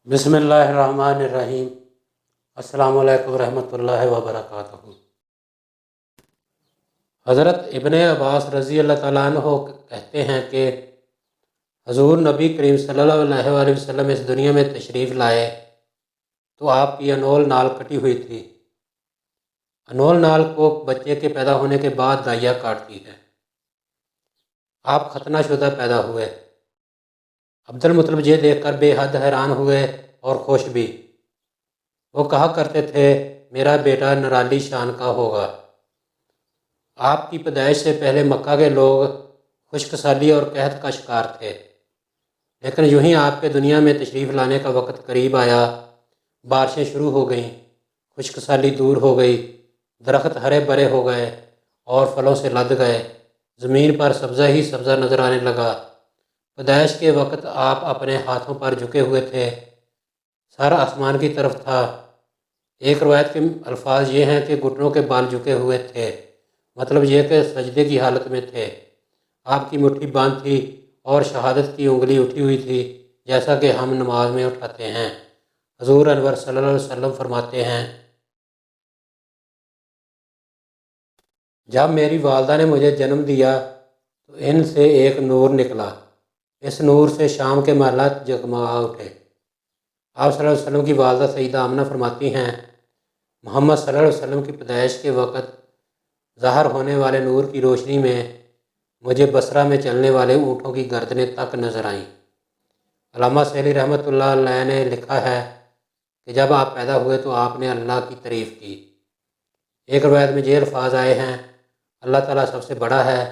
بسم اللہ الرحمن الرحیم۔ السلام علیکم ورحمۃ اللہ وبرکاتہ۔ حضرت ابن عباس رضی اللہ تعالیٰ عنہ کہتے ہیں کہ حضور نبی کریم صلی اللہ علیہ وسلم اس دنیا میں تشریف لائے تو آپ کی انول نال کٹی ہوئی تھی۔ انول نال کو بچے کے پیدا ہونے کے بعد دائیا کاٹتی ہے۔ آپ ختنہ شدہ پیدا ہوئے۔ عبد المطلب یہ دیکھ کر بے حد حیران ہوئے اور خوش بھی۔ وہ کہا کرتے تھے میرا بیٹا نرالی شان کا ہوگا۔ آپ کی پیدائش سے پہلے مکہ کے لوگ خشک سالی اور قحط کا شکار تھے، لیکن یوں ہی آپ کے دنیا میں تشریف لانے کا وقت قریب آیا، بارشیں شروع ہو گئیں، خشک سالی دور ہو گئی، درخت ہرے بھرے ہو گئے اور پھلوں سے لد گئے، زمین پر سبزہ ہی سبزہ نظر آنے لگا۔ پیدائش کے وقت آپ اپنے ہاتھوں پر جھکے ہوئے تھے، سر آسمان کی طرف تھا۔ ایک روایت کے الفاظ یہ ہیں کہ گھٹنوں کے بال جھکے ہوئے تھے، مطلب یہ کہ سجدے کی حالت میں تھے۔ آپ کی مٹھی باندھ تھی اور شہادت کی انگلی اٹھی ہوئی تھی، جیسا کہ ہم نماز میں اٹھاتے ہیں۔ حضور انور صلی اللہ علیہ وسلم فرماتے ہیں، جب میری والدہ نے مجھے جنم دیا تو ان سے ایک نور نکلا، اس نور سے شام کے محلات جگمگا اٹھے۔ آپ صلی اللہ علیہ وسلم کی والدہ سیدہ آمنہ فرماتی ہیں، محمد صلی اللہ علیہ وسلم کی پیدائش کے وقت ظاہر ہونے والے نور کی روشنی میں مجھے بصرہ میں چلنے والے اونٹوں کی گردنیں تک نظر آئیں۔ علامہ سہیلی رحمۃ اللہ علیہ نے لکھا ہے کہ جب آپ پیدا ہوئے تو آپ نے اللہ کی تعریف کی۔ ایک روایت میں یہ الفاظ آئے ہیں، اللہ تعالیٰ سب سے بڑا ہے،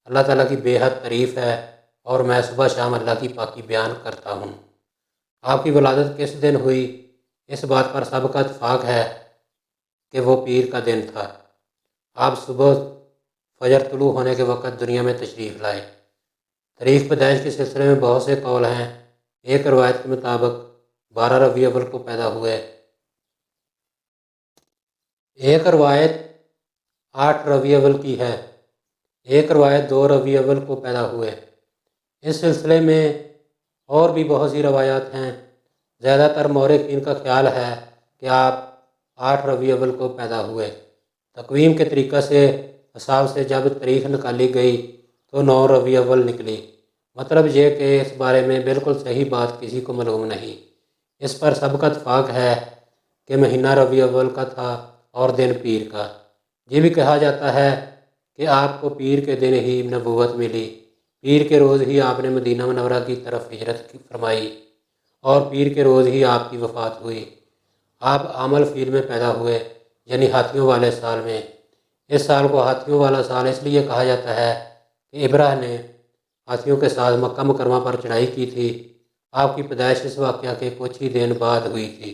اللہ تعالیٰ کی بے حد تعریف ہے اور میں صبح شام اللہ کی پاکی بیان کرتا ہوں۔ آپ کی ولادت کس دن ہوئی، اس بات پر سب کا اتفاق ہے کہ وہ پیر کا دن تھا۔ آپ صبح فجر طلوع ہونے کے وقت دنیا میں تشریف لائے۔ تاریخ پیدائش کے سلسلے میں بہت سے قول ہیں۔ ایک روایت کے مطابق 12 ربیع الاول کو پیدا ہوئے، ایک روایت 8 ربیع الاول کی ہے، ایک روایت 2 ربیع الاول کو پیدا ہوئے۔ اس سلسلے میں اور بھی بہت سی روایات ہیں۔ زیادہ تر مورخین کا خیال ہے کہ آپ 8 ربیع الاول کو پیدا ہوئے۔ تقویم کے طریقہ سے حساب سے جب تاریخ نکالی گئی تو 9 ربیع الاول نکلی۔ مطلب یہ کہ اس بارے میں بالکل صحیح بات کسی کو معلوم نہیں۔ اس پر سب کا اتفاق ہے کہ مہینہ ربیع الاول کا تھا اور دن پیر کا۔ یہ بھی کہا جاتا ہے کہ آپ کو پیر کے دن ہی نبوت ملی، پیر کے روز ہی آپ نے مدینہ منورہ کی طرف ہجرت فرمائی اور پیر کے روز ہی آپ کی وفات ہوئی۔ آپ عام الفیل میں پیدا ہوئے، یعنی ہاتھیوں والے سال میں۔ اس سال کو ہاتھیوں والا سال اس لیے کہا جاتا ہے کہ ابراہ نے ہاتھیوں کے ساتھ مکہ مکرمہ پر چڑھائی کی تھی۔ آپ کی پیدائش اس واقعہ کے کچھ ہی دن بعد ہوئی تھی۔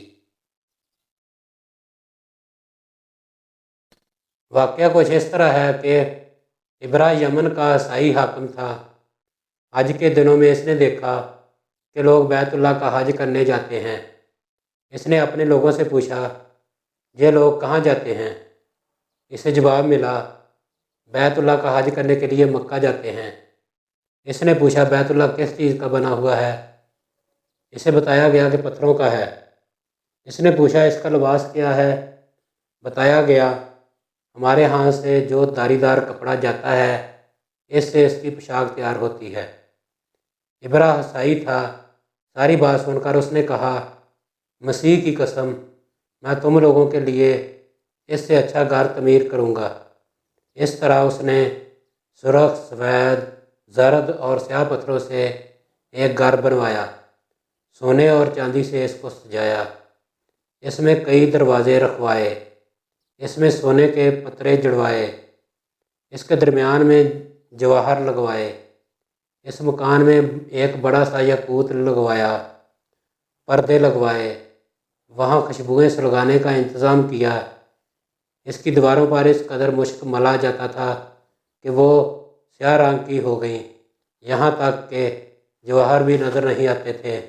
واقعہ کچھ اس طرح ہے کہ ابراہ یمن کا عیسائی حاکم تھا۔ حج کے دنوں میں اس نے دیکھا کہ لوگ بیت اللہ کا حج کرنے جاتے ہیں۔ اس نے اپنے لوگوں سے پوچھا، یہ لوگ کہاں جاتے ہیں؟ اسے جواب ملا، بیت اللہ کا حج کرنے کے لیے مکہ جاتے ہیں۔ اس نے پوچھا، بیت اللہ کس چیز کا بنا ہوا ہے؟ اسے بتایا گیا کہ پتھروں کا ہے۔ اس نے پوچھا، اس کا لباس کیا ہے؟ بتایا گیا، ہمارے ہاں سے جو داری دار کپڑا جاتا ہے اس سے اس کی پوشاک تیار ہوتی ہے۔ ابراہ عیسائی تھا۔ ساری بات سن کر اس نے کہا، مسیح کی قسم، میں تم لوگوں کے لیے اس سے اچھا گھر تعمیر کروں گا۔ اس طرح اس نے سرخ، سفید، زرد اور سیاہ پتھروں سے ایک گھر بنوایا، سونے اور چاندی سے اس کو سجایا، اس میں کئی دروازے رکھوائے، اس میں سونے کے پترے جڑوائے، اس کے درمیان میں جواہر لگوائے، اس مکان میں ایک بڑا سا یاقوت لگوایا، پردے لگوائے، وہاں خوشبوئیں سلگانے کا انتظام کیا۔ اس کی دیواروں پر اس قدر مشک ملا جاتا تھا کہ وہ سیاہ رنگ کی ہو گئیں، یہاں تک کہ جواہر بھی نظر نہیں آتے تھے۔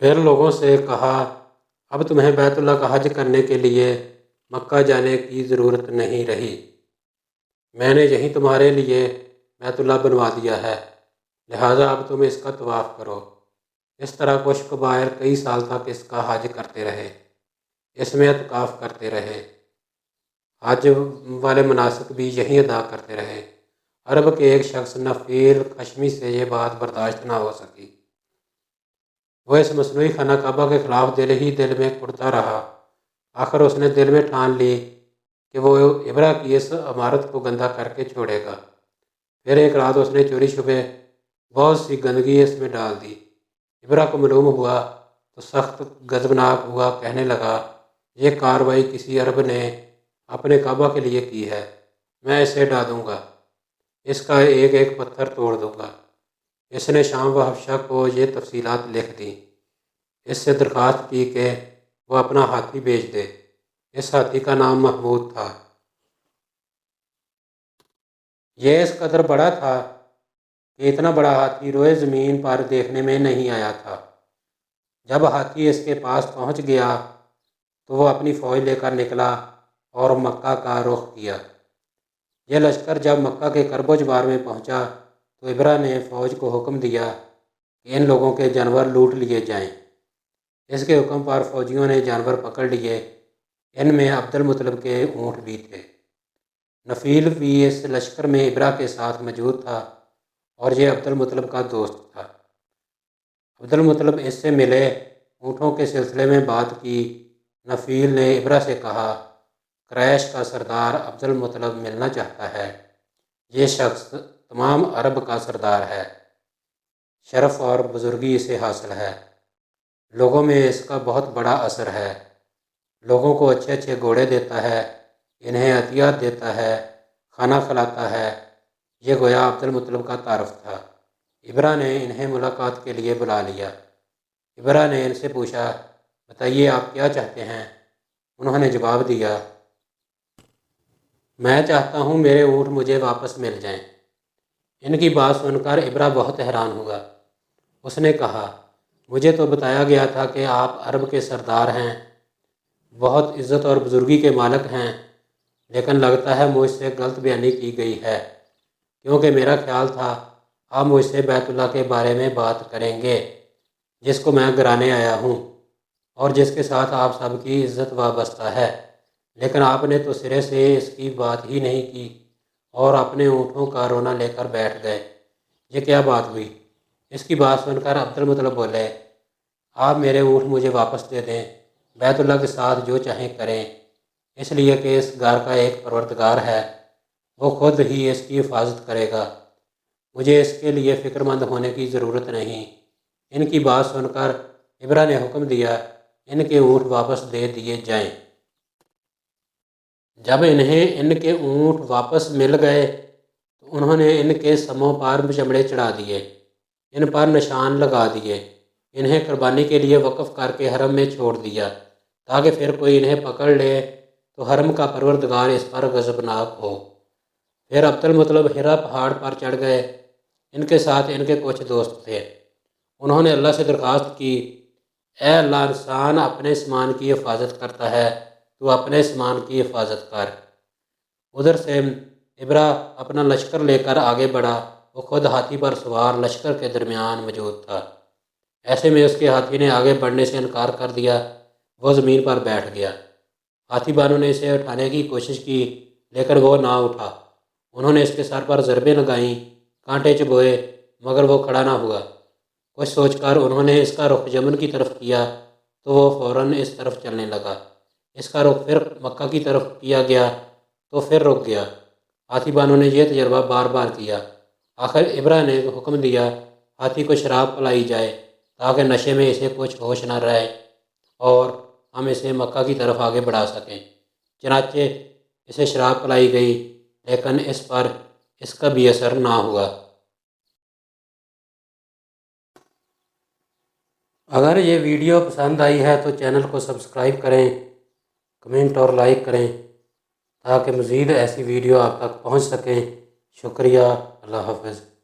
پھر لوگوں سے کہا، اب تمہیں بیت اللہ کا حج کرنے کے لیے مکہ جانے کی ضرورت نہیں رہی، میں نے یہیں تمہارے لیے بیت اللہ بنوا دیا ہے، لہٰذا اب تم اس کا طواف کرو۔ اس طرح کچھ قبائل کئی سال تک اس کا حج کرتے رہے، اس میں اعتکاف کرتے رہے، حج والے مناسک بھی یہیں ادا کرتے رہے۔ عرب کے ایک شخص نفیل کشمی سے یہ بات برداشت نہ ہو سکی۔ وہ اس مصنوعی خانہ کعبہ کے خلاف دل ہی دل میں کڑتا رہا۔ آخر اس نے دل میں ٹھان لی کہ وہ ابرا کی اس عمارت کو گندہ کر کے چھوڑے گا۔ پھر ایک رات اس نے چوری چھپے بہت سی گندگی اس میں ڈال دی۔ ابرا کو معلوم ہوا تو سخت غضبناک ہوا، کہنے لگا، یہ کارروائی کسی عرب نے اپنے کعبہ کے لیے کی ہے، میں اسے ڈھا دوں گا، اس کا ایک ایک پتھر توڑ دوں گا۔ اس نے شام و حبشہ کو یہ تفصیلات لکھ دیں۔ اس سے درخواست کی کہ وہ اپنا ہاتھی بھیج دے۔ اس ہاتھی کا نام محمود تھا۔ یہ اس قدر بڑا تھا کہ اتنا بڑا ہاتھی روئے زمین پر دیکھنے میں نہیں آیا تھا۔ جب ہاتھی اس کے پاس پہنچ گیا تو وہ اپنی فوج لے کر نکلا اور مکہ کا رخ کیا۔ یہ لشکر جب مکہ کے کرب و جبار میں پہنچا تو ابرا نے فوج کو حکم دیا کہ ان لوگوں کے جانور لوٹ لیے جائیں۔ اس کے حکم پر فوجیوں نے جانور پکڑ لیے، ان میں عبد المطلب کے اونٹ بھی تھے۔ نفیل بھی اس لشکر میں ابرا کے ساتھ موجود تھا اور یہ عبد المطلب کا دوست تھا۔ عبد المطلب اس سے ملے، اونٹوں کے سلسلے میں بات کی۔ نفیل نے ابرا سے کہا، قریش کا سردار عبد المطلب ملنا چاہتا ہے۔ یہ شخص تمام عرب کا سردار ہے، شرف اور بزرگی اسے حاصل ہے، لوگوں میں اس کا بہت بڑا اثر ہے، لوگوں کو اچھے اچھے گھوڑے دیتا ہے، انہیں عطیات دیتا ہے، کھانا کھلاتا ہے۔ یہ گویا عبد المطلب کا تعارف تھا۔ ابرا نے انہیں ملاقات کے لیے بلا لیا۔ ابرا نے ان سے پوچھا، بتائیے آپ کیا چاہتے ہیں؟ انہوں نے جواب دیا، میں چاہتا ہوں میرے اونٹ مجھے واپس مل جائیں۔ ان کی بات سن کر ابرا بہت حیران ہوا۔ اس نے کہا، مجھے تو بتایا گیا تھا کہ آپ عرب کے سردار ہیں، بہت عزت اور بزرگی کے مالک ہیں، لیکن لگتا ہے مجھ سے غلط بیانی کی گئی ہے، کیونکہ میرا خیال تھا آپ مجھ سے بیت اللہ کے بارے میں بات کریں گے، جس کو میں گرانے آیا ہوں اور جس کے ساتھ آپ سب کی عزت وابستہ ہے، لیکن آپ نے تو سرے سے اس کی بات ہی نہیں کی اور اپنے اونٹوں کا رونا لے کر بیٹھ گئے۔ یہ کیا بات ہوئی؟ اس کی بات سن کر عبد المطلب بولے، آپ میرے اونٹ مجھے واپس دے دیں، بیت اللہ کے ساتھ جو چاہیں کریں، اس لیے کہ اس گھر کا ایک پروردگار ہے، وہ خود ہی اس کی حفاظت کرے گا، مجھے اس کے لیے فکر مند ہونے کی ضرورت نہیں۔ ان کی بات سن کر ابرا نے حکم دیا، ان کے اونٹ واپس دے دیے جائیں۔ جب انہیں ان کے اونٹ واپس مل گئے تو انہوں نے ان کے سموں پر چمڑے چڑھا دیے، ان پر نشان لگا دیے، انہیں قربانی کے لیے وقف کر کے حرم میں چھوڑ دیا تاکہ پھر کوئی انہیں پکڑ لے تو حرم کا پروردگار اس پر غضبناک ہو۔ پھر عبد المطلب ہرا پہاڑ پر چڑھ گئے۔ ان کے ساتھ ان کے کچھ دوست تھے۔ انہوں نے اللہ سے درخواست کی، اے اللہ، انسان اپنے سامان کی حفاظت کرتا ہے، تو اپنے سامان کی حفاظت کر۔ ادھر سے ابرا اپنا لشکر لے کر آگے بڑھا۔ وہ خود ہاتھی پر سوار لشکر کے درمیان موجود تھا۔ ایسے میں اس کے ہاتھی نے آگے بڑھنے سے انکار کر دیا، وہ زمین پر بیٹھ گیا۔ ہاتھی بانوں نے اسے اٹھانے کی کوشش کی لیکن وہ نہ اٹھا۔ انہوں نے اس کے سر پر ضربیں لگائیں، کانٹے چبھوئے، مگر وہ کھڑا نہ ہوا۔ کچھ سوچ کر انہوں نے اس کا رخ یمن کی طرف کیا تو وہ فوراً اس طرف چلنے لگا۔ اس کا رخ پھر مکہ کی طرف کیا گیا تو پھر رک گیا۔ ہاتھی بانوں نے یہ تجربہ بار بار کیا۔ آخر ابرا نے حکم دیا، ہاتھی کو شراب پلائی جائے تاکہ نشے میں اسے کچھ ہوش نہ رہے اور ہم اسے مکہ کی طرف آگے بڑھا سکیں۔ چنانچہ اسے شراب پلائی گئی لیکن اس پر اس کا بھی اثر نہ ہوا۔ اگر یہ ویڈیو پسند آئی ہے تو چینل کو سبسکرائب کریں، کمنٹ اور لائک کریں تاکہ مزید ایسی ویڈیو آپ تک پہنچ سکیں۔ شکریہ، اللہ حافظ۔